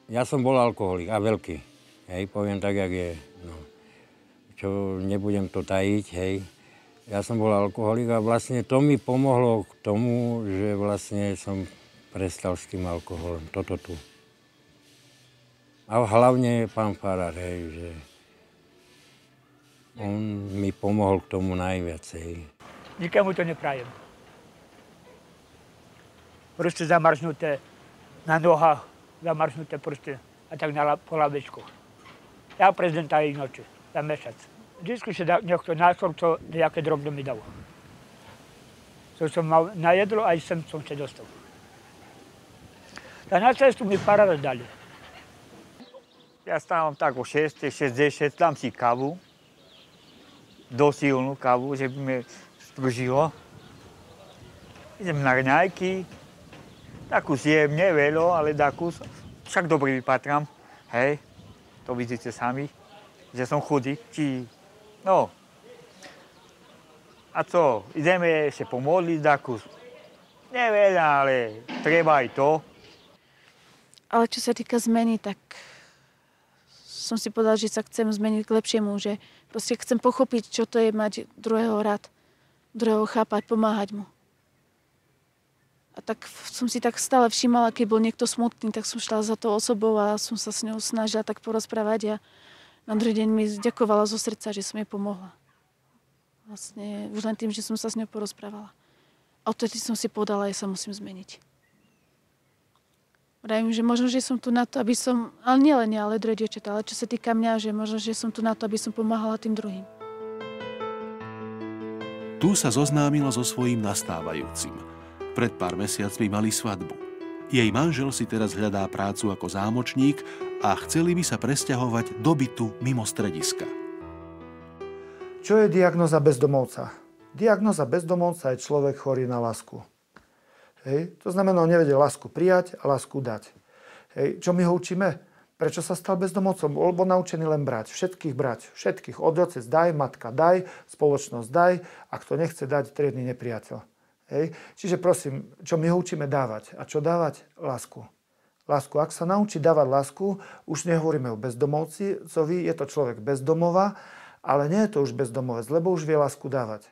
Ja som bol alkoholik a veľký. Hej, poviem tak, jak je. No. Čo nebudem to tajiť, hej. Ja som bol alkoholik a vlastne to mi pomohlo k tomu, že vlastne som prestal s tým alkoholom. Toto tu. A hlavne pán farár, hej, že on mi pomohol k tomu najviacej. Nikomu to neprajem. Proste zamarznuté na nohách, zamarznuté proste a tak po lavečku. Ja prezidenta aj noči, za mesiac. Vždycky si niekto nášol, čo nejaké drobné mi dalo. To som mal na jedlo, aj sem som sa dostal. A na cestu mi farár dali. Ja stávam tak o 6:60, dám si kávu. Dosilnú kávu, že by mi spržilo. Idem na raňajky. Takú si jem, nie veľa, ale takú. Však dobre vypatrám. Hej, to vidíte sami, že som chudý. No. A co, ideme sa pomodliť takú. Nie veľa, ale treba aj to. Ale čo sa týka zmeny, tak som si povedala, že sa chcem zmeniť k lepšiemu, že proste chcem pochopiť, čo to je mať druhého rád, druhého chápať, pomáhať mu. A tak som si tak stále všímala, keď bol niekto smutný, tak som šla za tou osobou a som sa s ňou snažila tak porozprávať a na druhý deň mi ďakovala zo srdca, že som jej pomohla. Vlastne už len tým, že som sa s ňou porozprávala. A odtedy som si povedala, že sa musím zmeniť. Vravím, že možno, že som tu na to, aby som, ale nie len ja, ale druhé dievčatá, ale čo sa týka mňa, že možno, že som tu na to, aby som pomáhala tým druhým. Tu sa zoznámila so svojím nastávajúcim. Pred pár mesiacmi mali svadbu. Jej manžel si teraz hľadá prácu ako zámočník a chceli by sa presťahovať do bytu mimo strediska. Čo je diagnóza bezdomovca? Diagnóza bezdomovca je človek chorý na lásku. Hej. To znamená, on nevedie lásku prijať a lásku dať. Hej. Čo my ho učíme? Prečo sa stal bezdomovcom? Bol naučený len brať. Všetkých brať. Všetkých. Od otec daj, matka daj, spoločnosť daj. A kto nechce dať, triedny nepriateľ. Hej. Čiže prosím, čo my ho učíme dávať? A čo dávať? Lásku. Lásku. Ak sa naučí dávať lásku, už nehovoríme o bezdomovcovi, je to človek bez domova, ale nie je to už bezdomovec, lebo už vie lásku dávať.